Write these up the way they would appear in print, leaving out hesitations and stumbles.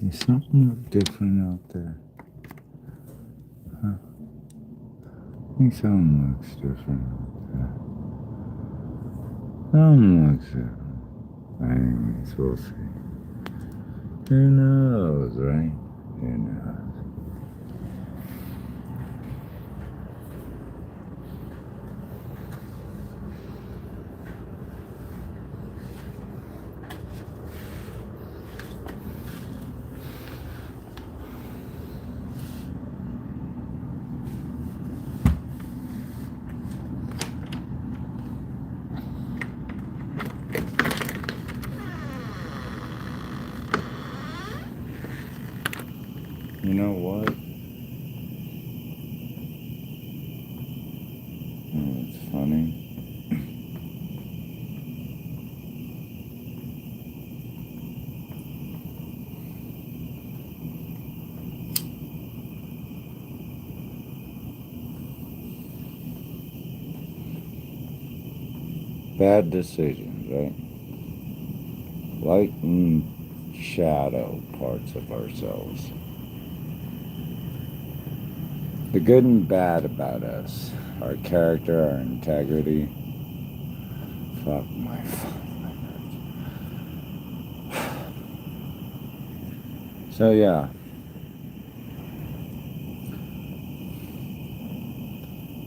Is something look different out there? Huh? I think something looks different out there. Something looks different. Anyways, we'll see. Who knows, right? Who knows? You know what? It's funny. Bad decisions, right? Light and shadow parts of ourselves. The good and bad about us. Our character, our integrity. Fuck my So yeah.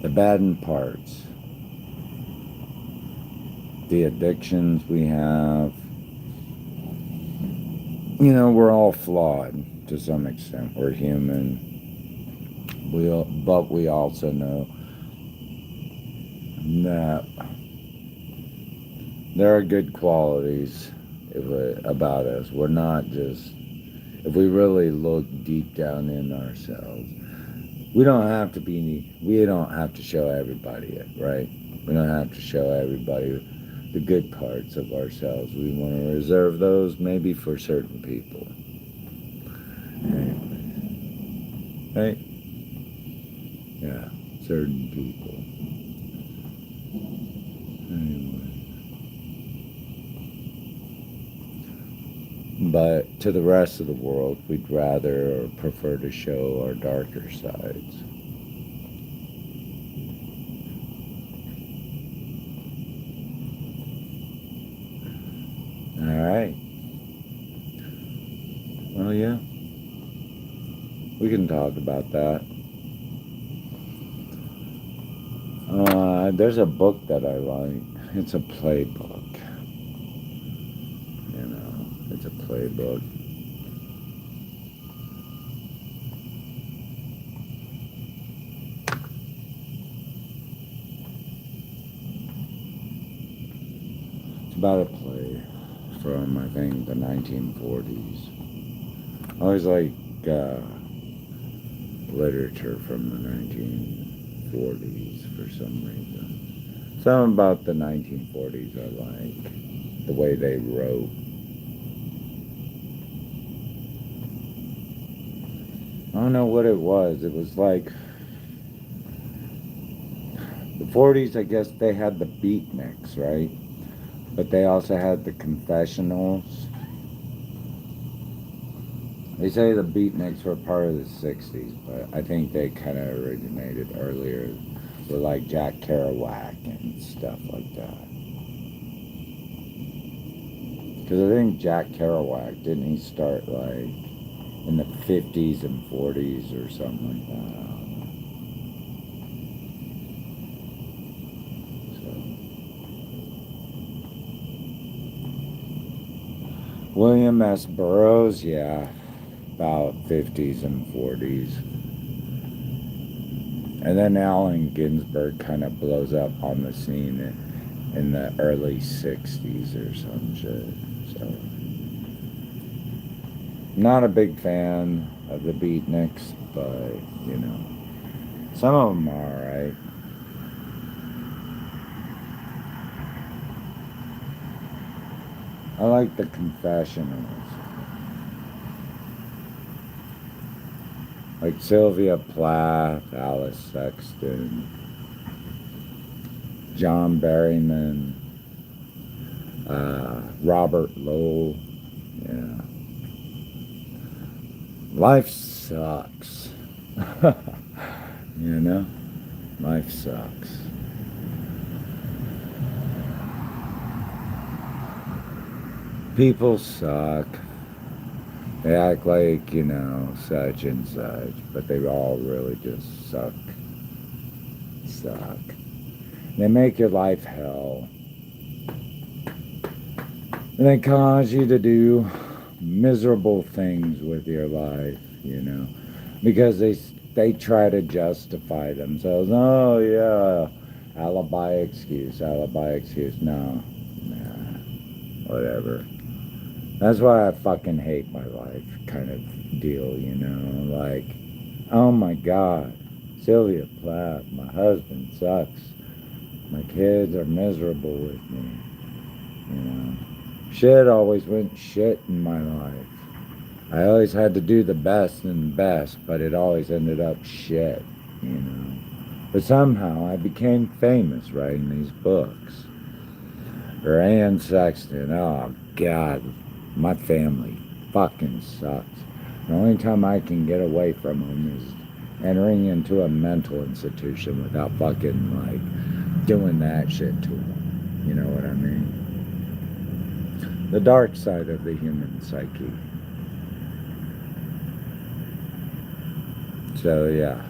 The bad parts. The addictions we have. You know, we're all flawed to some extent. We're human. But we also know that there are good qualities about us. We're not just, if we really look deep down in ourselves, we don't have to show everybody it, right? We don't have to show everybody the good parts of ourselves. We want to reserve those maybe for certain people. Right? Yeah, certain people. Anyway. But to the rest of the world, we'd rather or prefer to show our darker sides. Alright. Well, yeah. We can talk about that. There's a book that I like. It's a playbook. You know, it's a playbook. It's about a play from, I think, the 1940s. I always like literature from the 1940s for some reason. Something about the 1940s I like. The way they wrote. I don't know what it was. It was like the 40s, I guess they had the beatniks, right? But they also had the confessionals. They say the beatniks were part of the 60s, but I think they kind of originated earlier with like Jack Kerouac and stuff like that. Because I think Jack Kerouac, didn't he start like in the 50s and 40s or something like that? William S. Burroughs, yeah, about 50s and 40s. And then Allen Ginsberg kind of blows up on the scene in the early 60s or some shit. So, not a big fan of the beatniks, but, you know, some of them are alright. I like the confessionals. Like Sylvia Plath, Alice Sexton, John Berryman, Robert Lowell, yeah. Life sucks. You know? Life sucks. People suck. They act like, such and such, but they all really just suck. Suck. They make your life hell. And they cause you to do miserable things with your life, because they try to justify themselves. Oh yeah, alibi excuse. No, nah, whatever. That's why I fucking hate my life, kind of deal. Like, oh my god, Sylvia Plath, my husband sucks. My kids are miserable with me. Shit always went shit in my life. I always had to do the best and best, but it always ended up shit. But somehow I became famous writing these books. Or Ann Sexton, oh God, my family fucking sucks. The only time I can get away from them is entering into a mental institution without fucking, doing that shit to them. You know what I mean? The dark side of the human psyche. So yeah,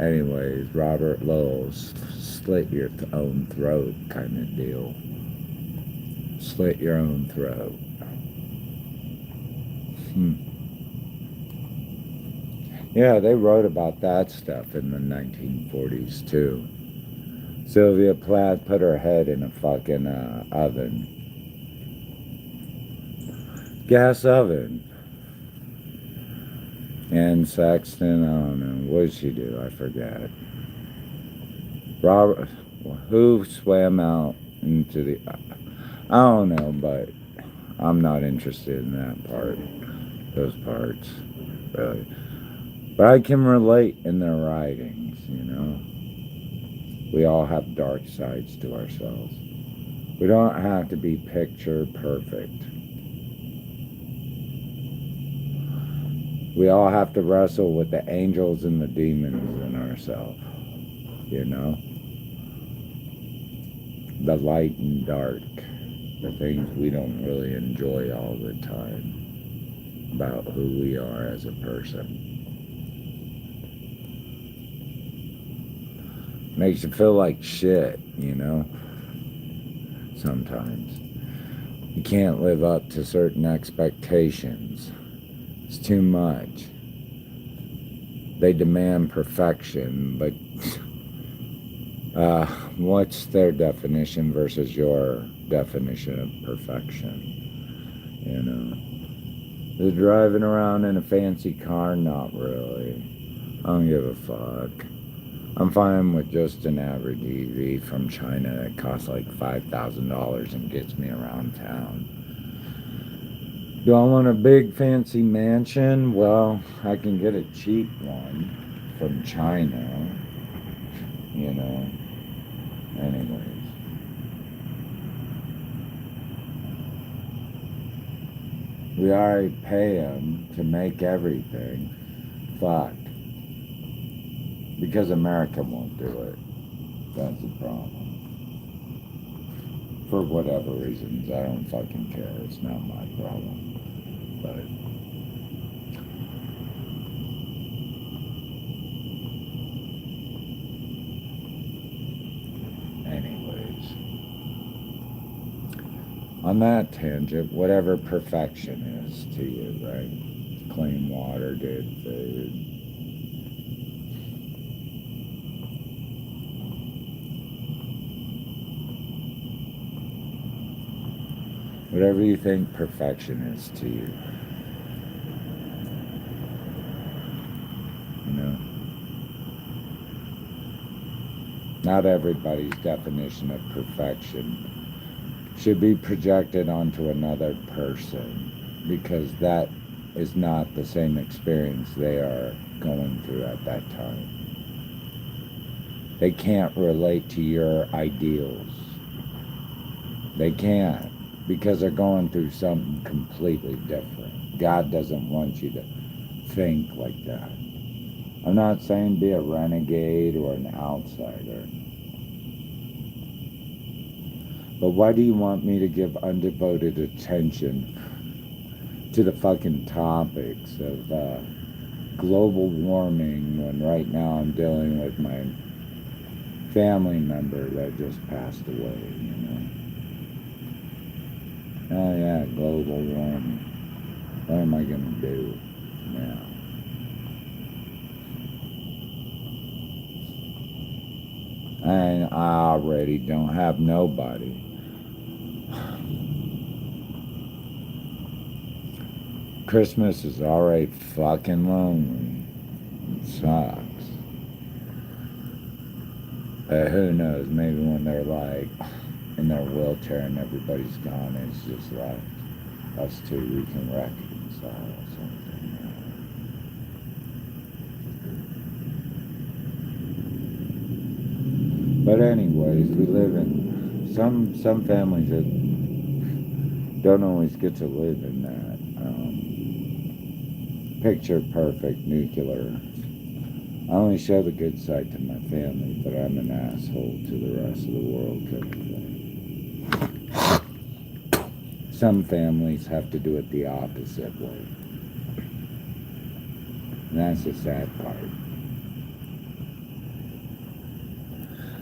anyways, Robert Lowell's slit your own throat kind of deal. Slit your own throat. Yeah, they wrote about that stuff in the 1940s too. Sylvia Plath put her head in a fucking oven. Gas oven. And Sexton, I don't know. What did she do? I forget. Robert, who swam out into the... I don't know, but I'm not interested in that part. Those parts, really. But I can relate in their writings. We all have dark sides to ourselves. We don't have to be picture perfect. We all have to wrestle with the angels and the demons in ourselves. The light and dark. The things we don't really enjoy all the time about who we are as a person. Makes you feel like shit, sometimes. You can't live up to certain expectations. It's too much. They demand perfection, but what's their definition versus your definition of perfection? They're driving around in a fancy car? Not really. I don't give a fuck. I'm fine with just an average EV from China that costs like $5,000 and gets me around town. Do I want a big fancy mansion? Well, I can get a cheap one from China. Anyways. We already pay them to make everything. Fuck. Because America won't do it. That's the problem. For whatever reasons, I don't fucking care. It's not my problem. But anyways, on that tangent, whatever perfection is to you, right? Clean water, good food. Whatever you think perfection is to you. Not everybody's definition of perfection should be projected onto another person, because that is not the same experience they are going through at that time. They can't relate to your ideals. They can't, because they're going through something completely different. God doesn't want you to think like that. I'm not saying be a renegade or an outsider. But why do you want me to give undevoted attention to the fucking topics of global warming when right now I'm dealing with my family member that just passed away, you know? Oh yeah, global warming. What am I gonna do now? I already don't have nobody. Christmas is already fucking lonely. It sucks. But who knows, maybe when they're like in their wheelchair and everybody's gone, it's just like us two, we can reconcile something. But anyways, we live in some families that don't always get to live in that picture perfect nuclear. I only show the good side to my family, but I'm an asshole to the rest of the world kind of thing. Some families have to do it the opposite way. And that's the sad part.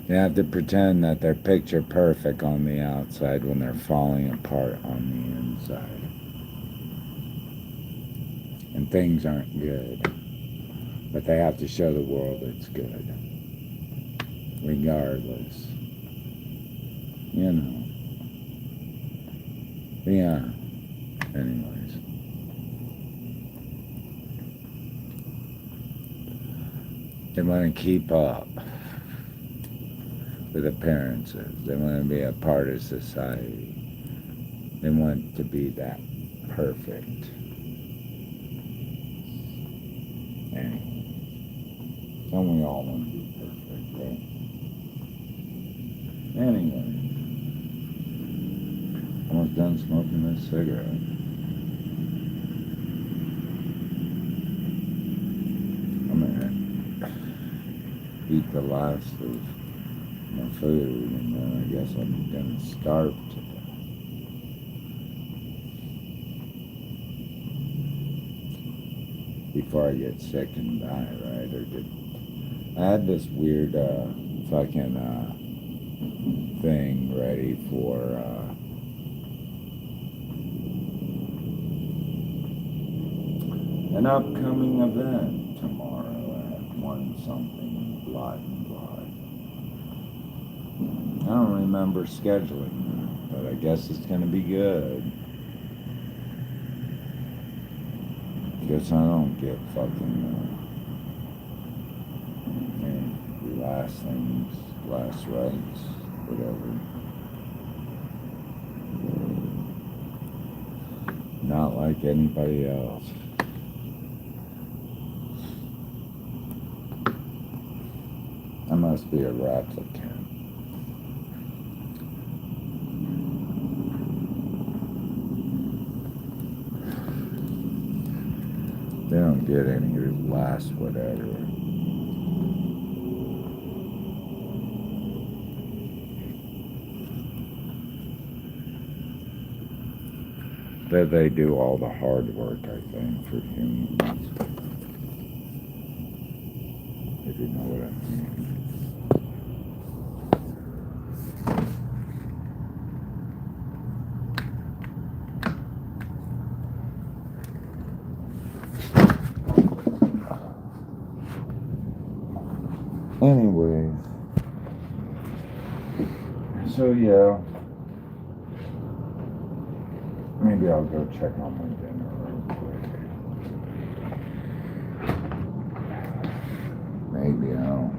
They have to pretend that they're picture perfect on the outside when they're falling apart on the inside. And things aren't good. But they have to show the world it's good. Regardless. You know. Yeah. Anyways. They want to keep up with appearances. They want to be a part of society. They want to be that perfect. Anyway. Don't we all want to be perfect, right? Anyway. Almost done smoking this cigarette. I'm gonna eat the last of my food, and then I guess I'm gonna starve to death. Before I get sick and die, right? I had this weird fucking thing ready for an upcoming event tomorrow at 1-something, blah and blah. I don't remember scheduling that, but I guess it's gonna be good. Guess I don't get fucking last things, last rites, whatever. Not like anybody else. I must be a replicant. They don't get any last whatever. That they do all the hard work, I think, for humans. If you know what I mean. Anyways. So yeah. Maybe I'll go check on my dinner real quick. Maybe I don't.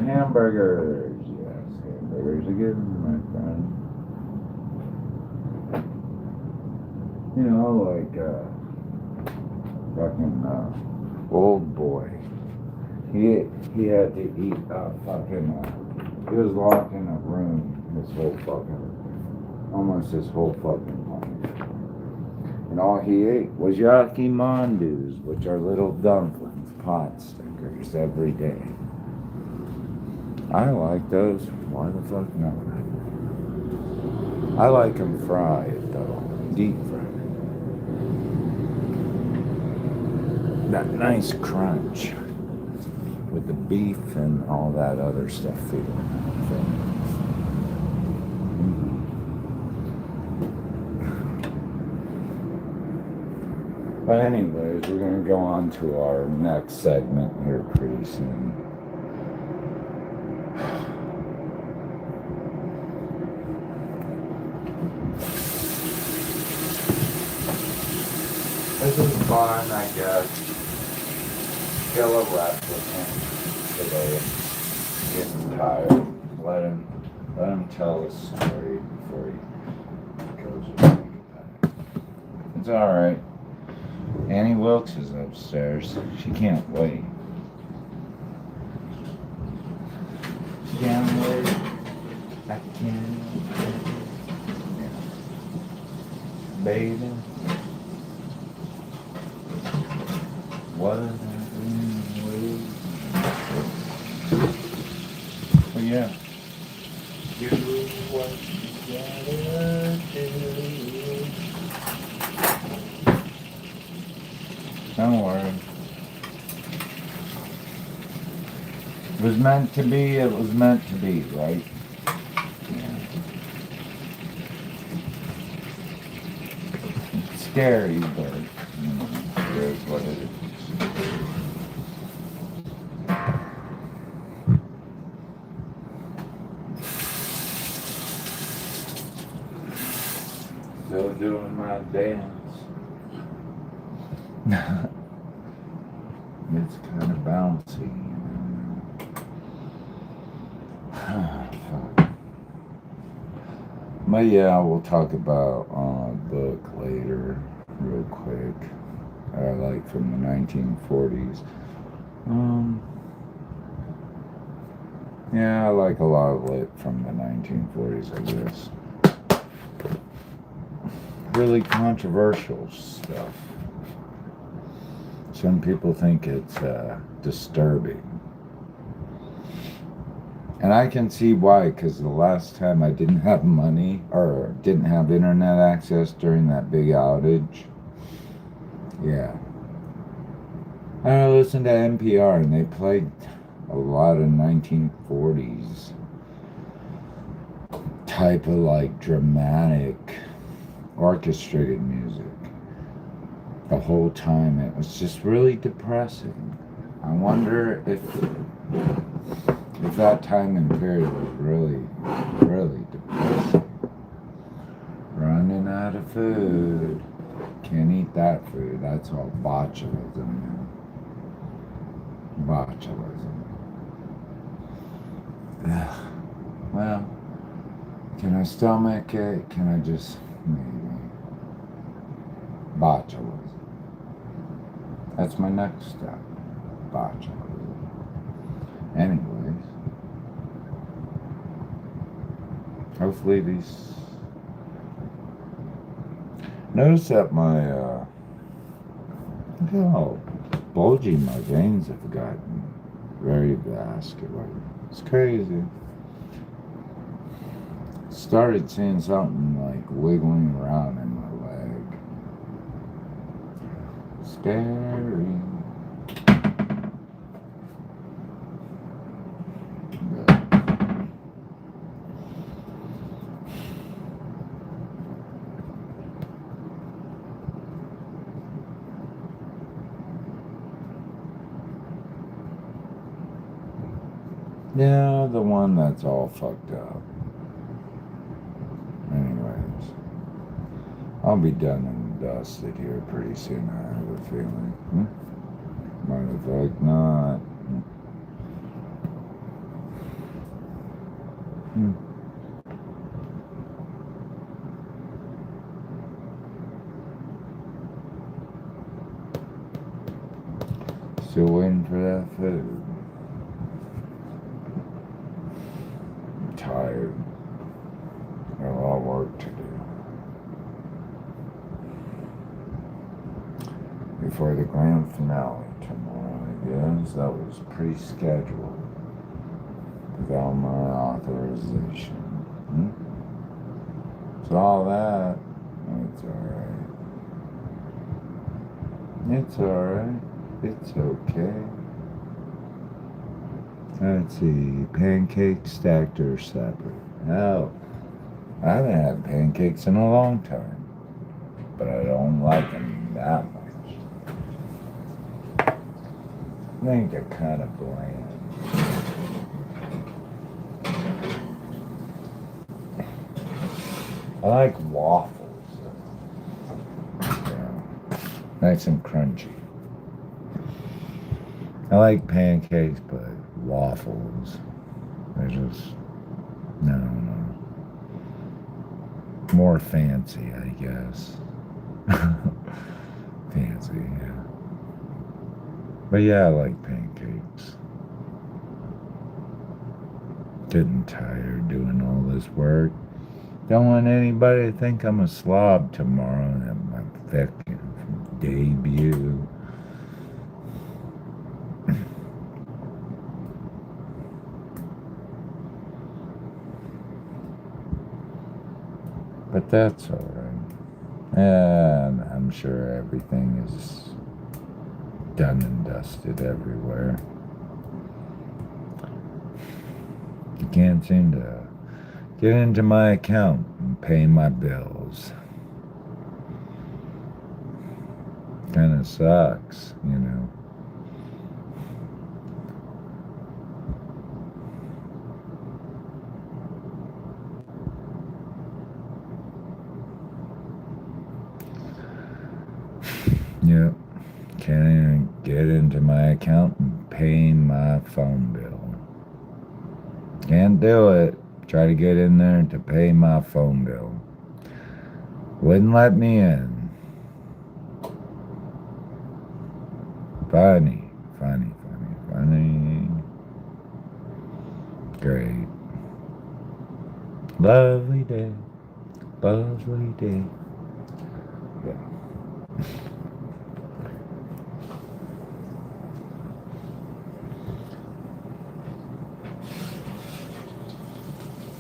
Hamburgers. Yes, hamburgers are good, my friend. You know, like fucking old boy. He had to eat fucking. He was locked in a room almost his whole fucking life. And all he ate was yakimandus, which are little dumplings, pot stickers, every day. I like those. Why the fuck not? I like them fried, though. Deep fried. That nice crunch with the beef and all that other stuff feeling. But anyways, we're going to go on to our next segment here pretty soon. This is fun, I guess. Kill a replicant today. Getting tired. Let him tell a story before he goes away. It's alright. Annie Wilkes is upstairs. She can't wait. She can't wait. I can't wait. Baby. What are we waiting for? Oh yeah. Do what you gotta do. Don't worry. It was meant to be, it was meant to be, right? Yeah. It's scary, but you know, it is what it is. Still doing my dance. It's kind of bouncy. But yeah, we'll talk about a book later, real quick. I like from the 1940s. Yeah, I like a lot of lit from the 1940s, I guess. Really controversial stuff. Some people think it's disturbing. And I can see why, because the last time I didn't have money or didn't have internet access during that big outage, yeah. I listened to NPR and they played a lot of 1940s type of like dramatic orchestrated music. The whole time it was just really depressing. I wonder if that time and period was really, really depressing. Running out of food. Can't eat that food. That's all botulism. Botulism. Well, can I stomach it? Can I just maybe? Botulism. That's my next step. Botulism. Anyways. Hopefully these... Notice that my, look how bulgy my veins have gotten. Very vascular. It's crazy. Started seeing something like wiggling around in my leg. Scary. Yeah, the one that's all fucked up. Anyways, I'll be done and dusted here pretty soon, I have a feeling. Might as well not. Still waiting for that food. I'm tired. Got a lot of work to do. before the grand finale tomorrow, I guess. That was pre-scheduled without my authorization. So all that, it's alright. It's alright. It's okay. Let's see, pancakes stacked or separate? Oh, I haven't had pancakes in a long time, but I don't like them that much. I think they're kind of bland. I like waffles. Yeah, nice and crunchy. I like pancakes, but waffles, they're just, no. More fancy, I guess. Fancy, yeah. But yeah, I like pancakes. Getting tired doing all this work. Don't want anybody to think I'm a slob tomorrow at my fucking debut. But that's alright. And I'm sure everything is done and dusted everywhere. You can't seem to get into my account and pay my bills. Kinda sucks, you know. Yep. Can't even get into my account and pay my phone bill. Can't do it. Try to get in there to pay my phone bill. Wouldn't let me in. Funny. Great. Lovely day. Yeah.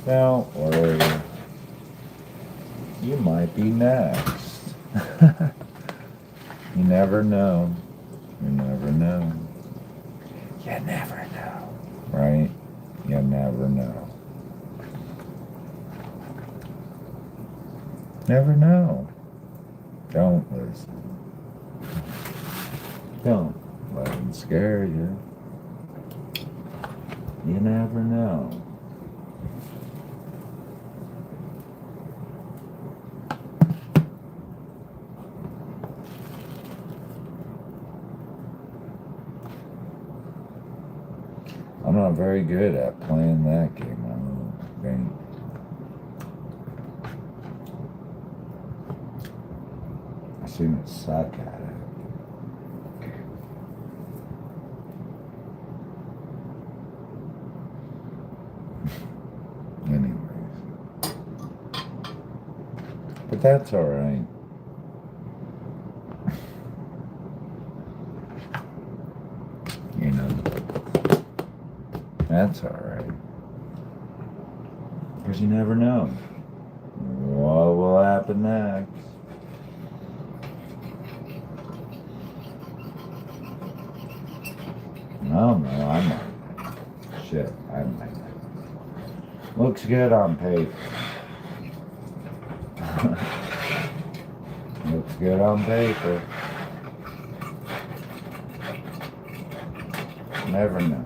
Don't worry. You might be next. You never know. You never know. You never know. Right? You never know. Never know. Don't listen. Don't let them scare you. You never know. I'm not very good at playing that game, I don't think. I seem to suck at it. Anyways. But that's alright. You know. That's alright. Because you never know what will happen next. I don't know, I might. Shit, I might. Looks good on paper. Looks good on paper. Never know.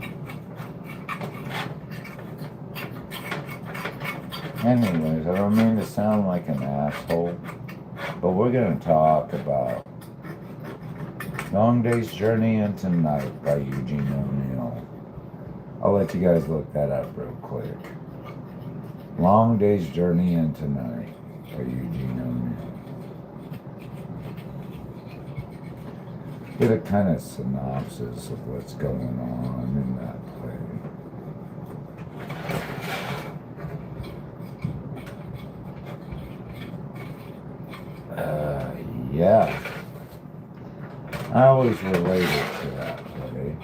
Anyways, I don't mean to sound like an asshole, but we're going to talk about Long Day's Journey into Night by Eugene O'Neill. I'll let you guys look that up real quick. Long Day's Journey into Night by Eugene O'Neill. Get a kind of synopsis of what's going on in that play. Yeah. I always related to that, buddy.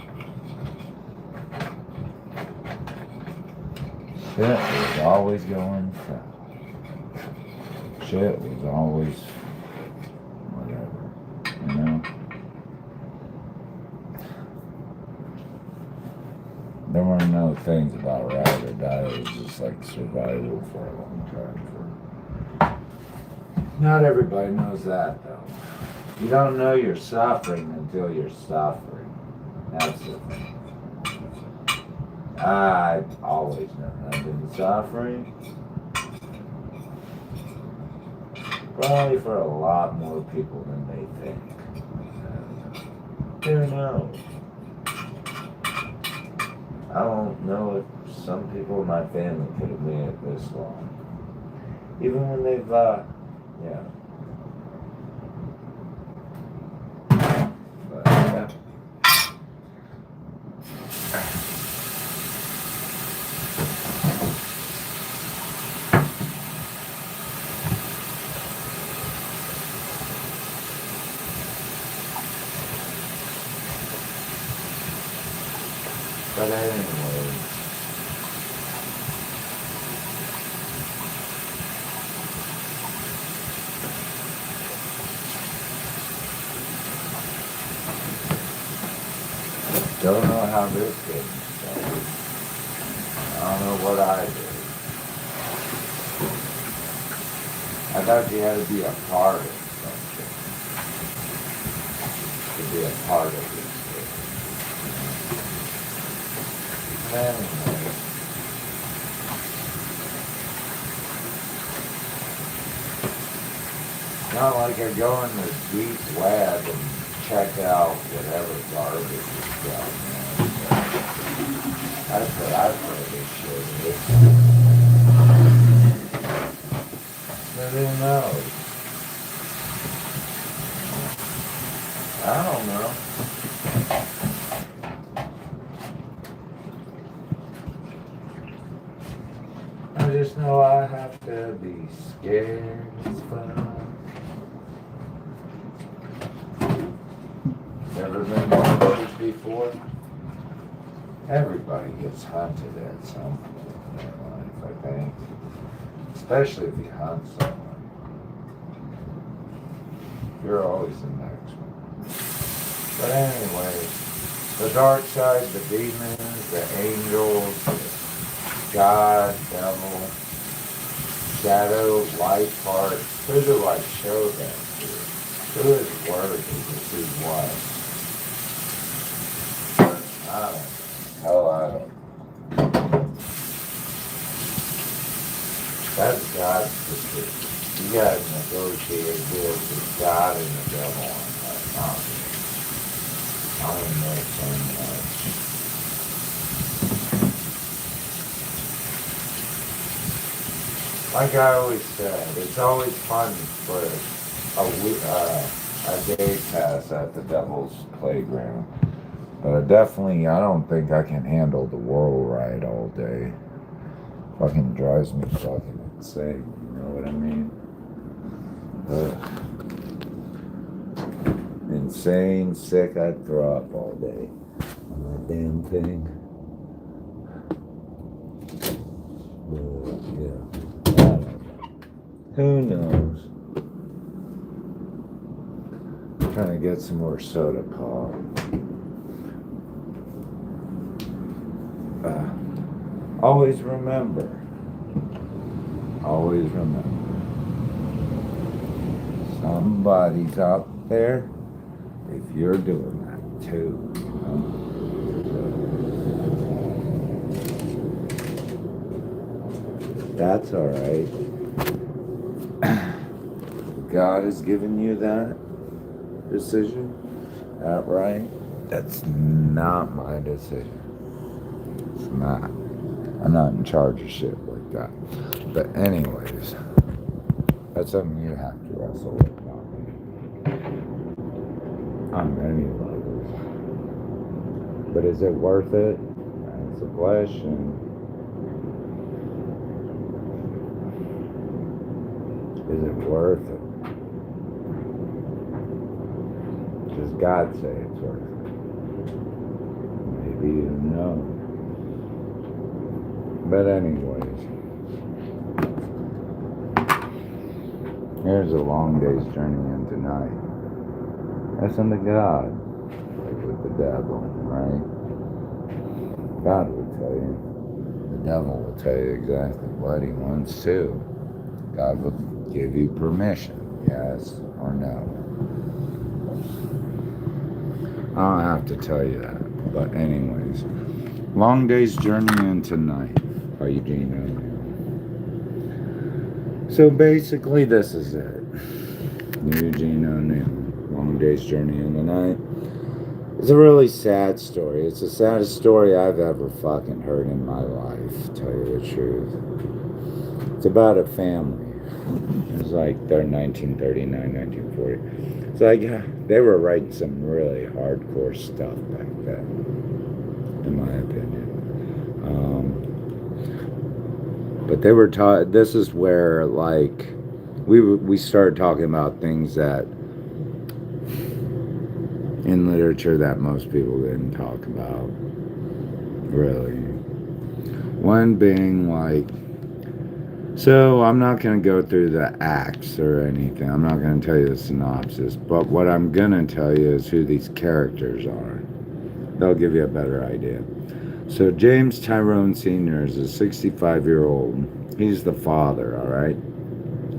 Shit was always going south. Shit was always whatever, you know? There weren't no things about ride or die. It was just like survival for a long time. Not everybody knows that, though. You don't know you're suffering until you're suffering. That's the thing. I've always known I've been suffering. Probably for a lot more people than they think. Who knows? I don't know if some people in my family could have made it this long. Even when they've, yeah. But, yeah. But anyway, don't know how this getting started. I don't know what I did. I thought you had to be a part of something to be a part of this. Anyway. Not like I go in the deep web and check out whatever garbage is down there. That's what I've heard this shit is. But who knows? I don't know. I just know I have to be scared as fuck. Never been hunted before? Everybody gets hunted at some point in their life, I think. Especially if you hunt someone. You're always the next one. But anyway, the dark side, the demons, the angels, God, devil, shadow, light part. Who do I show that to? Who is worthy to see what? I don't know. Hell, I don't know. That's God's decision. You gotta negotiate this with God and the devil on that topic. I don't know so much. Like I always said, it's always fun for a day pass at the devil's playground. But I don't think I can handle the whirl ride all day. Fucking drives me fucking insane, you know what I mean? Insane, sick, I'd throw up all day on that damn thing. Yeah, I don't know. Who knows? I'm trying to get some more soda pop. Always remember, somebody's out there if you're doing that too, you know? That's all right. God has given you that decision, that right? That's not my decision. It's not. I'm not in charge of shit like that. But anyways, that's something you have to wrestle with, not me. On many levels. But is it worth it? That's the question. Is it worth it? Just God say it's worth it? Maybe you know. But anyways, here's a long day's journey into night. Listen to God, like with the devil, right? God will tell you. The devil will tell you exactly what he wants to. God will give you permission, yes or no. I don't have to tell you that. But anyways, long day's journey into night by Eugene O'Neill. So basically this is it. Eugene O'Neill, Long Day's Journey into Night. It's a really sad story. It's the saddest story I've ever fucking heard in my life, to tell you the truth. It's about a family. It was like they're 1939, 1940. It's like they were writing some really hardcore stuff back then, in my opinion. But they were taught. This is where like we started talking about things that in literature that most people didn't talk about, really. One being like, so I'm not going to go through the acts or anything. I'm not going to tell you the synopsis, but what I'm going to tell you is who these characters are. They'll give you a better idea. So James Tyrone Sr. is a 65-year-old. He's the father, all right?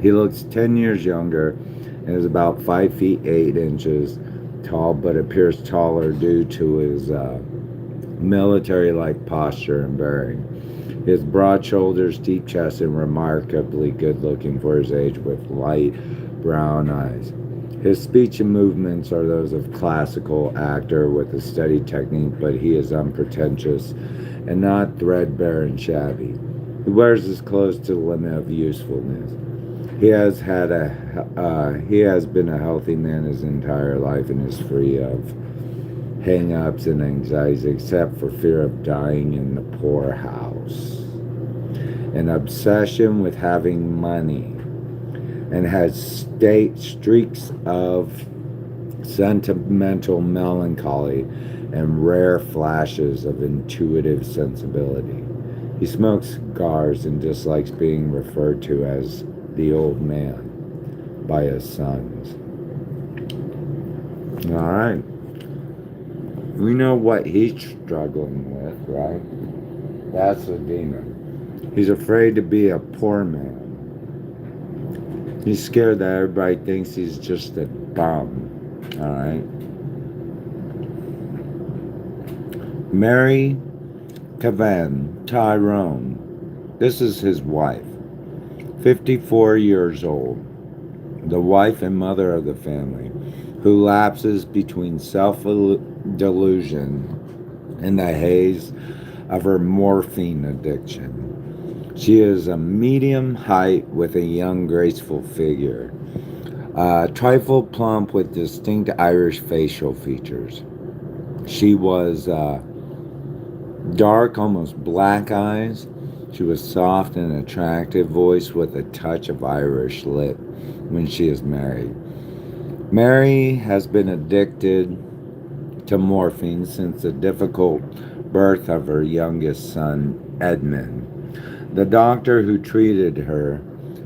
He looks 10 years younger and is about 5 feet 8 inches tall, but appears taller due to his military-like posture and bearing. His broad shoulders, deep chest, and remarkably good-looking for his age with light brown eyes. His speech and movements are those of a classical actor with a steady technique, but he is unpretentious and not threadbare and shabby. He wears his clothes to the limit of usefulness. He has been a healthy man his entire life and is free of hang-ups and anxieties except for fear of dying in the poorhouse. An obsession with having money, and has streaks of sentimental melancholy and rare flashes of intuitive sensibility. He smokes cigars and dislikes being referred to as the old man by his sons. All right. We know what he's struggling with, right? That's the demon. He's afraid to be a poor man. He's scared that everybody thinks he's just a bum. All right. Mary Cavan Tyrone. This is his wife. 54 years old. The wife and mother of the family, who lapses between self-delusion and the haze of her morphine addiction. She is a medium height with a young, graceful figure. Trifle plump with distinct Irish facial features. She was dark, almost black eyes. She was soft and attractive, voice with a touch of Irish lip when she is married. Mary has been addicted to morphine since the difficult birth of her youngest son, Edmund. The doctor who treated her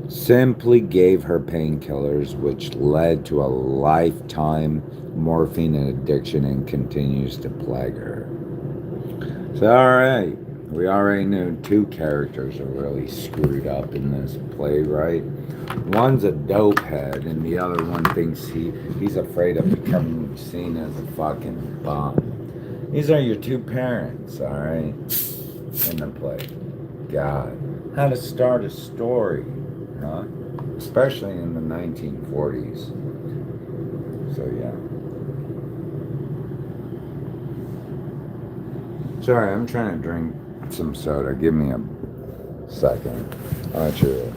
simply gave her painkillers, which led to a lifetime morphine addiction and continues to plague her. So, alright, we already knew two characters are really screwed up in this play, right? One's a dope head, and the other one thinks he's afraid of becoming seen as a fucking bum. These are your two parents, alright, in the play. God, how to start a story, huh? Especially in the 1940s. So, yeah. Sorry, I'm trying to drink some soda. Give me a second. I'll let you.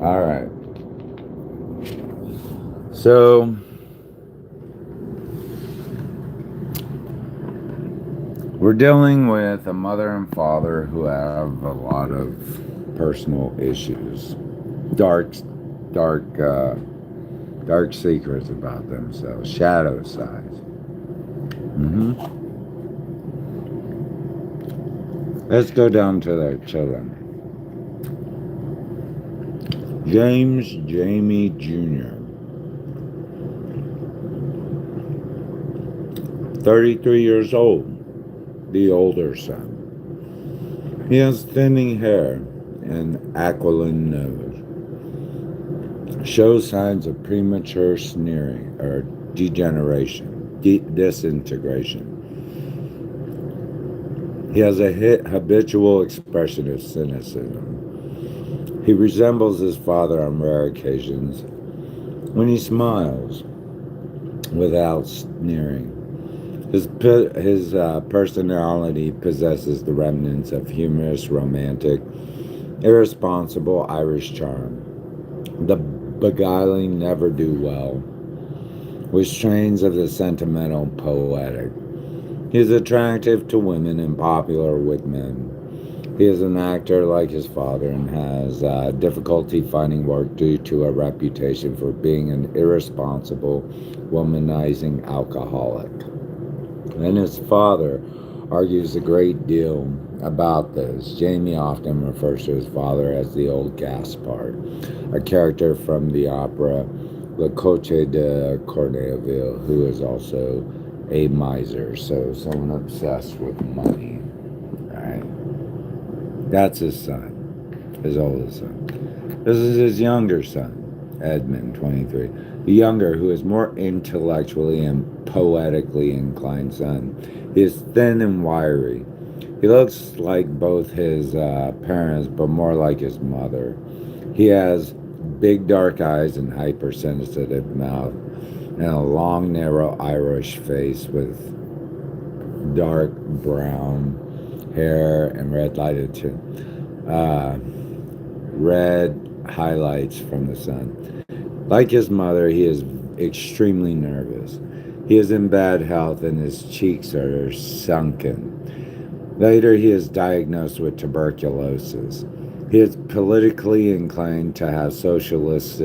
All right. So, We're dealing with a mother and father who have a lot of personal issues, dark, dark, dark secrets about themselves, shadow sides. Let's go down to their children. James Jamie Jr., 33 years old, the older son. He has thinning hair and aquiline nose. Shows signs of premature sneering or degeneration, disintegration. He has a habitual expression of cynicism. He resembles his father on rare occasions when he smiles without sneering. His personality possesses the remnants of humorous, romantic, irresponsible Irish charm. The beguiling never-do-well, with strains of the sentimental poetic. He is attractive to women and popular with men. He is an actor like his father and has difficulty finding work due to a reputation for being an irresponsible, womanizing alcoholic. And his father argues a great deal about this. Jamie often refers to his father as the old Gaspard, a character from the opera Le Coche de Corneville, who is also a miser, so someone obsessed with money. Right? That's his son, his oldest son. This is his younger son, Edmund, 23. The younger, who is more intellectually and poetically inclined son. He is thin and wiry. He looks like both his parents, but more like his mother. He has big dark eyes and hypersensitive mouth, and a long, narrow Irish face with dark brown hair and red lighted chin. Red highlights from the sun. Like his mother, he is extremely nervous. He is in bad health and his cheeks are sunken. Later, he is diagnosed with tuberculosis. He is politically inclined to have socialist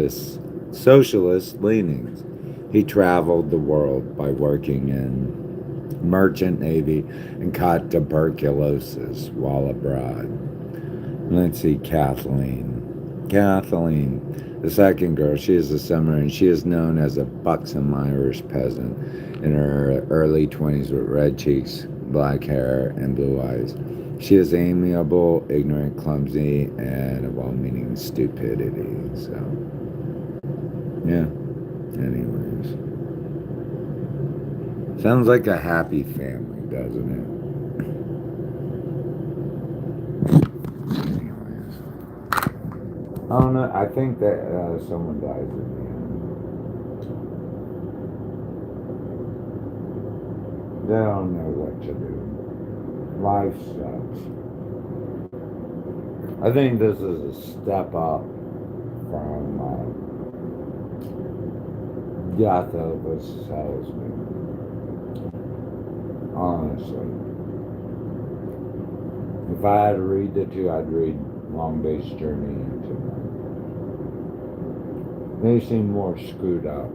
leanings. He traveled the world by working in merchant navy and caught tuberculosis while abroad. Let's see, Kathleen, the second girl, she is a submarine. She is known as a buxom Irish peasant in her early 20s with red cheeks, black hair, and blue eyes. She is amiable, ignorant, clumsy, and a well-meaning stupidity. So, yeah. Anyways. Sounds like a happy family, doesn't it? Anyways. I don't know. I think that someone dies in the end. They don't know what to do. Life sucks. I think this is a step up from death of a salesman. Honestly. If I had to read the two, I'd read Long Day's Journey into them. They seem more screwed up.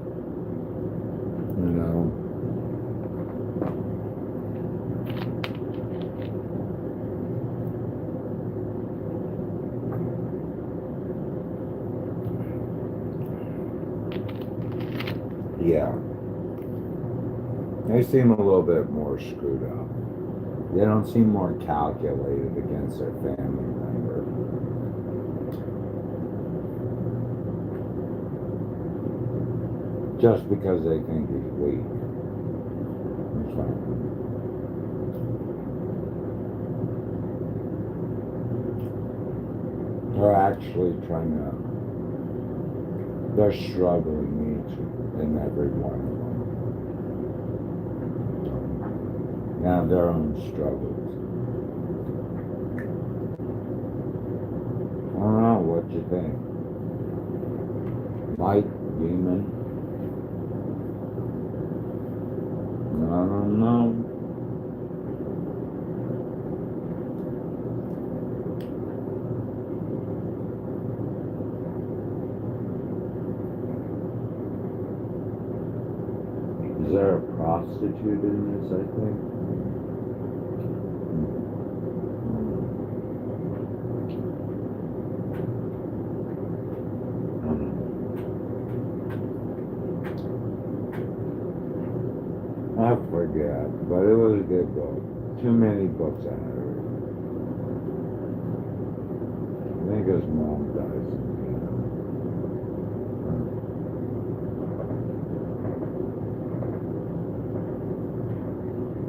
You know? Yeah. They seem a little bit more screwed up. They don't seem more calculated against their family member. Just because they think he's weak. They're actually trying to, they're struggling each and every one of them. They have their own struggles. I don't know, what you think? Light, demon? I don't know. Is there a prostitute in this, I think? I forget, but it was a good book. Too many books I had to read. I think his mom dies.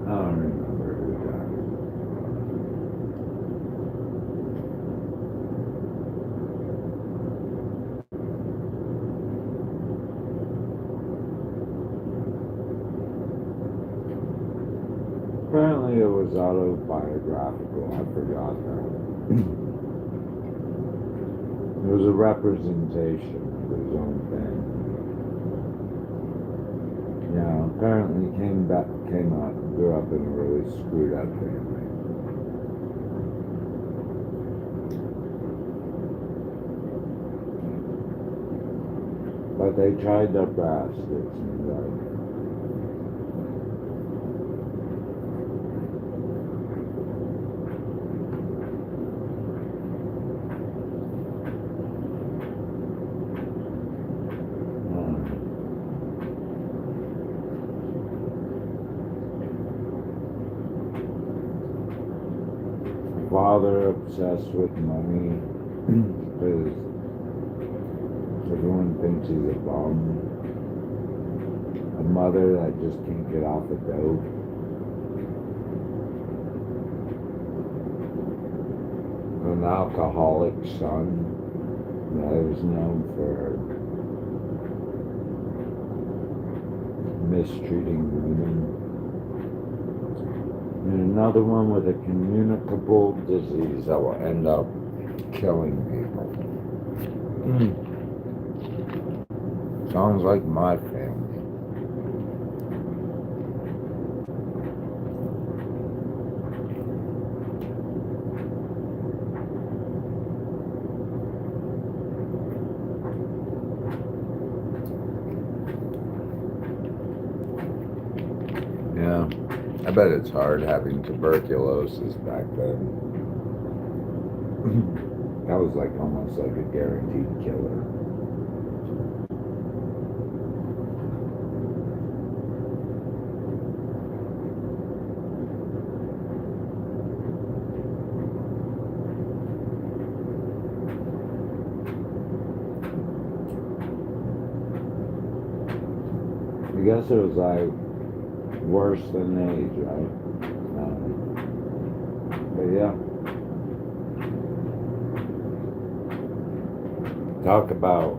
I don't remember who died. Apparently it was autobiographical. I forgot that. It was a representation of his own family. Yeah, apparently grew up in a really screwed up family. But they tried their best, it seems like. Father obsessed with money because everyone thinks he's a bum. A mother that just can't get off the dope. An alcoholic son that is known for mistreating women. And another one with a communicable disease that will end up killing people. Sounds like my family. Yeah. I bet it's hard having tuberculosis back then. That was like almost like a guaranteed killer. I guess it was like worse than age, right? But yeah. Talk about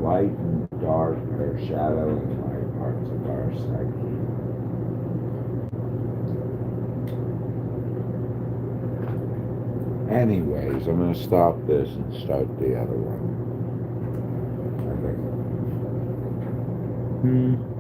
light and dark or shadow and light parts of our psyche. Anyways, I'm going to stop this and start the other one. I think.